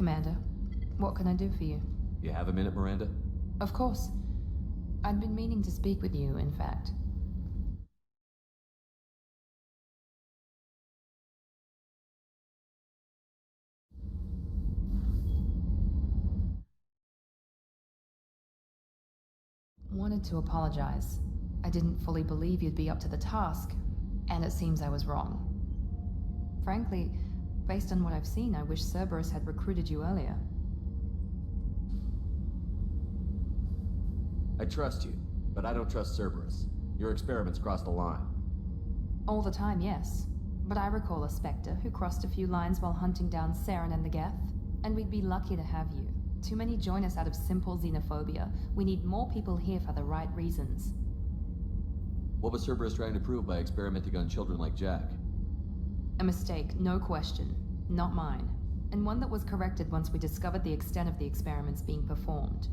Commander, what can I do for you? You have a minute, Miranda? Of course. I'd been meaning to speak with you, in fact. Wanted to apologize. I didn't fully believe you'd be up to the task, and it seems I was wrong. Frankly, based on what I've seen, I wish Cerberus had recruited you earlier. I trust you, but I don't trust Cerberus. Your experiments crossed the line. All the time, yes. But I recall a Spectre who crossed a few lines while hunting down Saren and the Geth, and we'd be lucky to have you. Too many join us out of simple xenophobia. We need more people here for the right reasons. What was Cerberus trying to prove by experimenting on children like Jack? A mistake, no question. Not mine. And one that was corrected once we discovered the extent of the experiments being performed.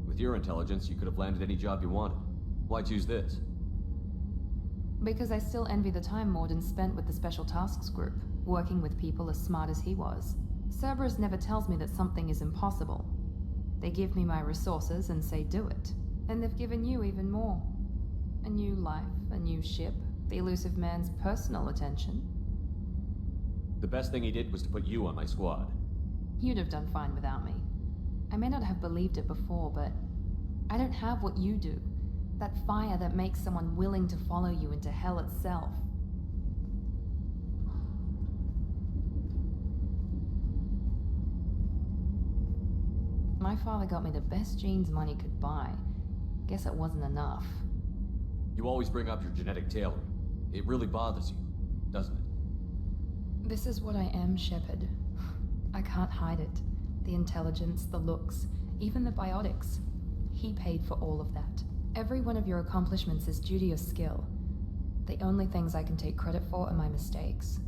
With your intelligence, you could have landed any job you wanted. Why choose this? Because I still envy the time Morden spent with the Special Tasks Group, working with people as smart as he was. Cerberus never tells me that something is impossible. They give me my resources and say do it. And they've given you even more. A new life, a new ship, the elusive man's personal attention. The best thing he did was to put you on my squad. You'd have done fine without me. I may not have believed it before, but I don't have what you do. That fire that makes someone willing to follow you into hell itself. My father got me the best genes money could buy. Guess it wasn't enough. You always bring up your genetic tailoring. It really bothers you, doesn't it? This is what I am, Shepard. I can't hide it. The intelligence, the looks, even the biotics. He paid for all of that. Every one of your accomplishments is due to your skill. The only things I can take credit for are my mistakes.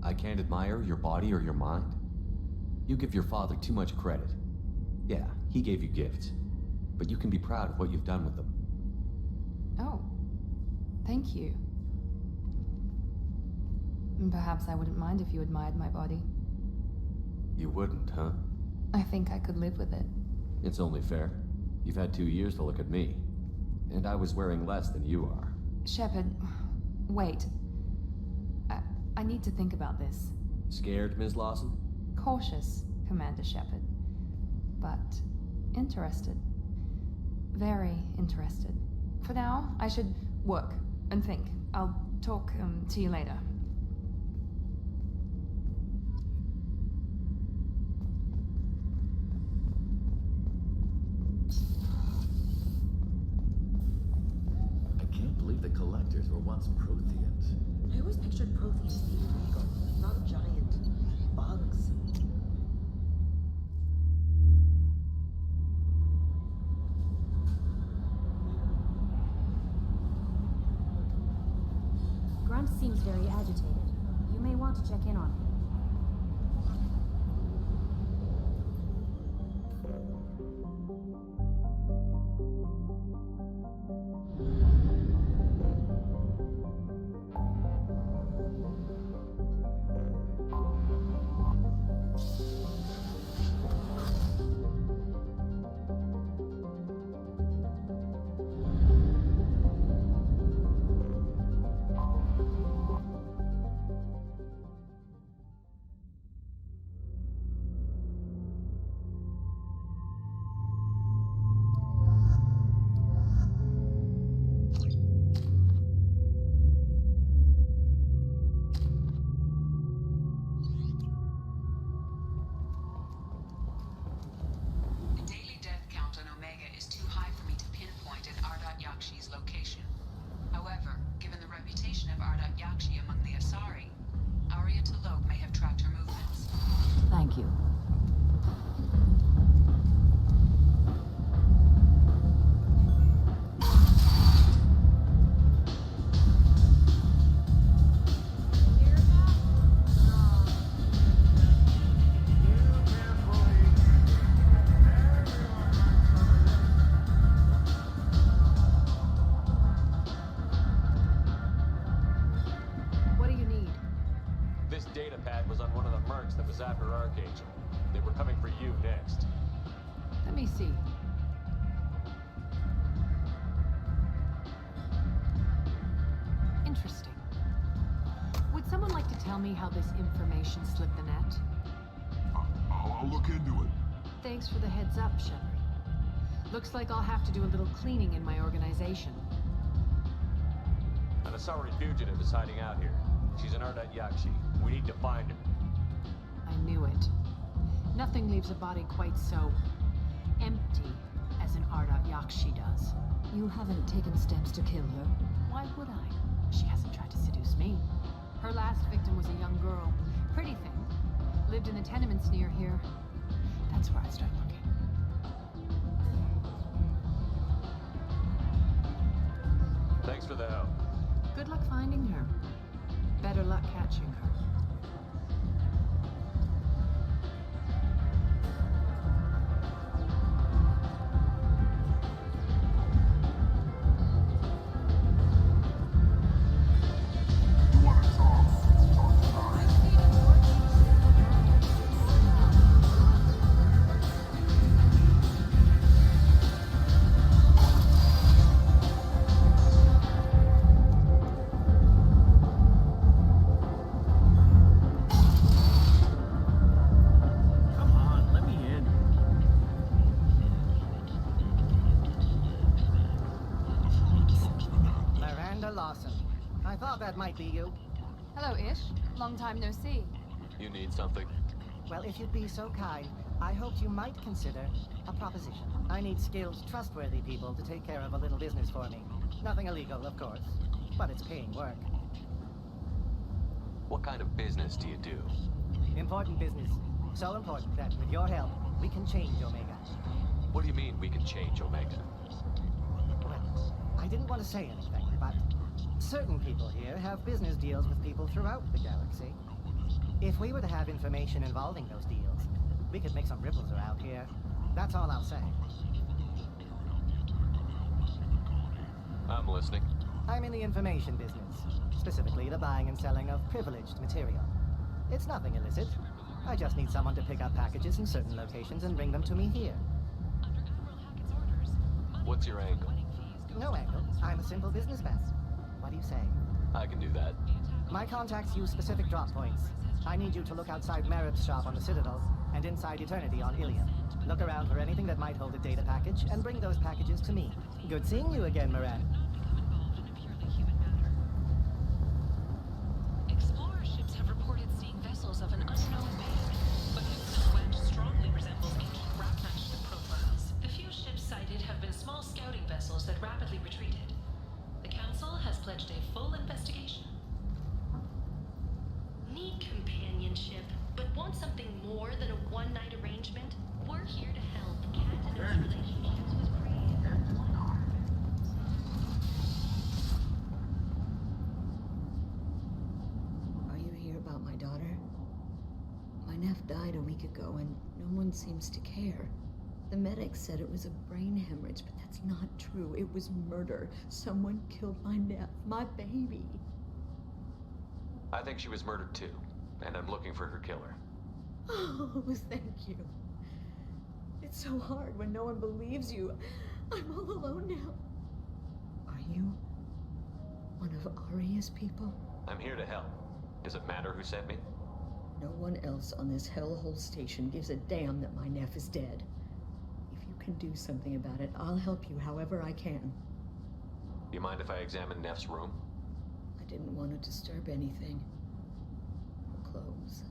I can't admire your body or your mind. You give your father too much credit. Yeah, he gave you gifts. But you can be proud of what you've done with them. Oh, thank you. Perhaps I wouldn't mind if you admired my body. You wouldn't, huh? I think I could live with it. It's only fair. You've had 2 years to look at me. And I was wearing less than you are. Shepard, wait. I need to think about this. Scared, Ms. Lawson? Cautious, Commander Shepard. But interested. Very interested. For now, I should work and think. I'll talk to you later. I can't believe the collectors were once Protheans. I always pictured Protheans being regal, not giant bugs. Grunt seems very agitated. You may want to check in on him. see. Interesting. Would someone like to tell me how this information slipped the net? I'll look into it. Thanks for the heads up, Shepard. Looks like I'll have to do a little cleaning in my organization. An Asari fugitive is hiding out here. She's an Ardat Yakshi. We need to find her. I knew it. Nothing leaves a body quite so empty as an Ardat Yakshi does. You haven't taken steps to kill her. Why would I? She hasn't tried to seduce me. Her last victim was a young girl. Pretty thing. Lived in the tenements near here. That's where I start looking. Thanks for the help. Good luck finding her. Better luck catching her. You wanna talk? Talk now. Come on, let me in. Miranda Lawson. I thought that might be you. Hello, Ish. Long time no see. You need something? Well, if you'd be so kind, I hoped you might consider a proposition. I need skilled, trustworthy people to take care of a little business for me. Nothing illegal, of course, but it's paying work. What kind of business do you do? Important business. So important that, with your help, we can change Omega. What do you mean we can change Omega? Well, I didn't want to say anything, but certain people here have business deals with people throughout the galaxy. If we were to have information involving those deals, we could make some ripples around here. That's all I'll say. I'm listening. I'm in the information business, specifically the buying and selling of privileged material. It's nothing illicit. I just need someone to pick up packages in certain locations and bring them to me here. What's your angle? No angle. I'm a simple businessman. What do you say? I can do that. My contacts use specific drop points. I need you to look outside Merib's shop on the Citadel and inside Eternity on Ilium. Look around for anything that might hold a data package and bring those packages to me. Good seeing you again, Moran. Explorer ships have reported seeing vessels of an unknown make, but whose silhouette strongly resembles ancient Rachnan ship profiles. The few ships sighted have been small scouting vessels that rapidly retreated. The Council has pledged a full investigation. Need companionship, but want something more than a one-night arrangement? We're here to help. Cat knows relationships with prey. Are you here about my daughter? My nephew died a week ago and no one seems to care. The medic said it was a brain hemorrhage, but that's not true. It was murder. Someone killed my nephew, my baby. I think she was murdered too, and I'm looking for her killer. Oh, thank you. It's so hard when no one believes you. I'm all alone now. Are you one of Aria's people? I'm here to help. Does it matter who sent me? No one else on this hellhole station gives a damn that my nephew is dead. If you can do something about it, I'll help you however I can. You mind if I examine Neff's room? I didn't want to disturb anything. Her clothes,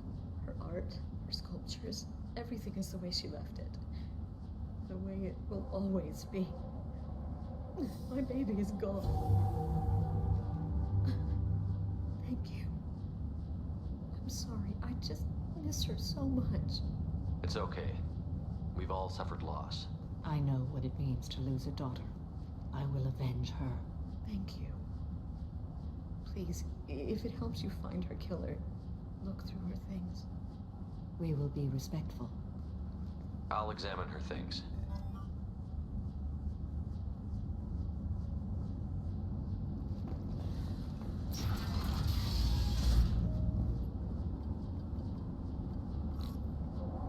her art, her sculptures, everything is the way she left it. The way it will always be. My baby is gone. Thank you. I'm sorry, I just miss her so much. It's okay. We've all suffered loss. I know what it means to lose a daughter. I will avenge her. Thank you. Please, if it helps you find her killer, look through her things. We will be respectful. I'll examine her things.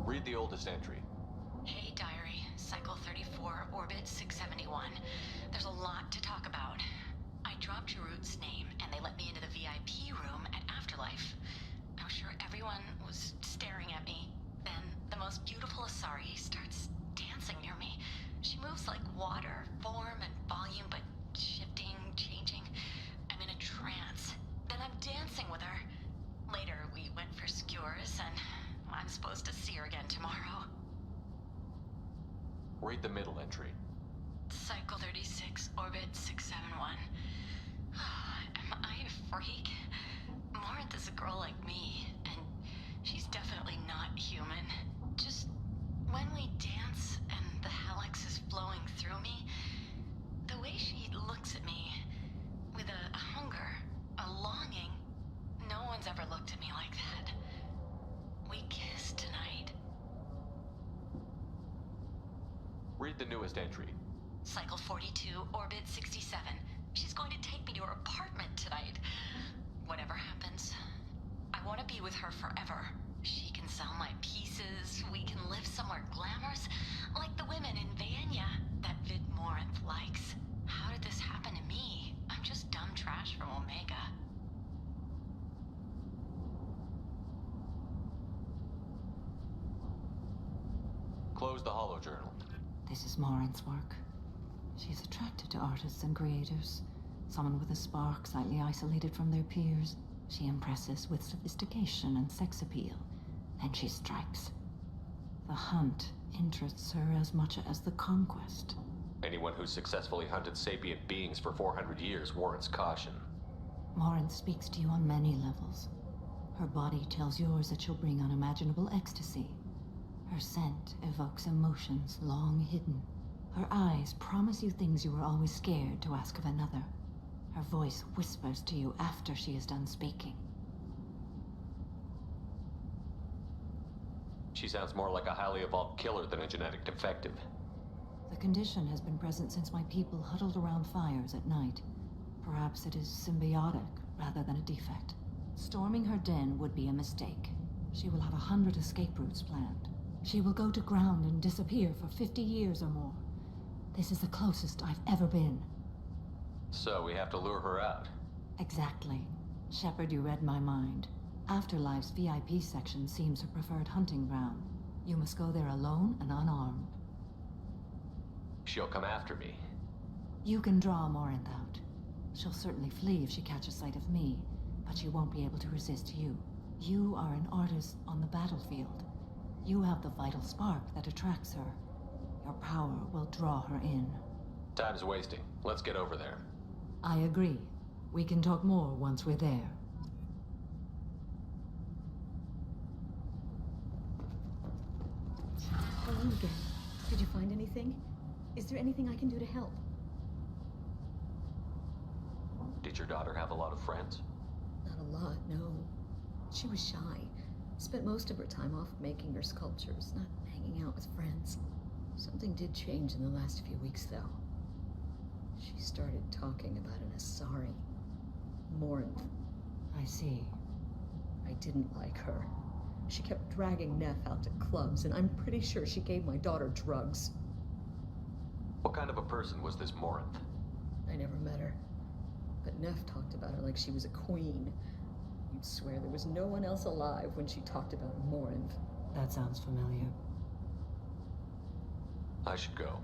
Read the oldest entry. Hey, diary. Cycle 13. for Orbit 671. There's a lot to talk about. I dropped Jarut's name, and they let me into the VIP room at Afterlife. I'm sure everyone was staring at me. Then, the most beautiful Asari starts dancing near me. She moves like water, form and volume, but shifting, changing. I'm in a trance. Then I'm dancing with her. Later, we went for skewers, and I'm supposed to see her again tomorrow. Read the middle entry. Cycle 36, Orbit 671. Am I a freak? Morinth is a girl like me, and she's definitely not human. Just when we dance and the Helix is flowing through me, the way she looks at me, with a hunger, a longing, no one's ever looked at me like that. We kissed tonight. Read the newest entry. Cycle 42, Orbit 67. She's going to take me to her apartment tonight. Whatever happens, I want to be with her forever. She can sell my pieces. We can live somewhere glamorous, like the women in Vanya that Vid Morinth likes. How did this happen to me? I'm just dumb trash from Omega. Close the holojournal. This is Morinth's work. She is attracted to artists and creators. Someone with a spark, slightly isolated from their peers. She impresses with sophistication and sex appeal. Then she strikes. The hunt interests her as much as the conquest. Anyone who's successfully hunted sapient beings for 400 years warrants caution. Morinth speaks to you on many levels. Her body tells yours that she'll bring unimaginable ecstasy. Her scent evokes emotions long hidden. Her eyes promise you things you were always scared to ask of another. Her voice whispers to you after she is done speaking. She sounds more like a highly evolved killer than a genetic defective. The condition has been present since my people huddled around fires at night. Perhaps it is symbiotic rather than a defect. Storming her den would be a mistake. She will have 100 escape routes planned. She will go to ground and disappear for 50 years or more. This is the closest I've ever been. So we have to lure her out. Exactly. Shepard, you read my mind. Afterlife's VIP section seems her preferred hunting ground. You must go there alone and unarmed. She'll come after me. You can draw Morinth out. She'll certainly flee if she catches sight of me, but she won't be able to resist you. You are an artist on the battlefield. You have the vital spark that attracts her. Your power will draw her in. Time's wasting. Let's get over there. I agree. We can talk more once we're there. Hello again. Did you find anything? Is there anything I can do to help? Did your daughter have a lot of friends? Not a lot, no. She was shy. Spent most of her time off making her sculptures, not hanging out with friends. Something did change in the last few weeks, though. She started talking about an Asari. Morinth. I see. I didn't like her. She kept dragging Neff out to clubs, and I'm pretty sure she gave my daughter drugs. What kind of a person was this Morinth? I never met her. But Neff talked about her like she was a queen. You'd swear there was no one else alive when she talked about Morinth. That sounds familiar. I should go.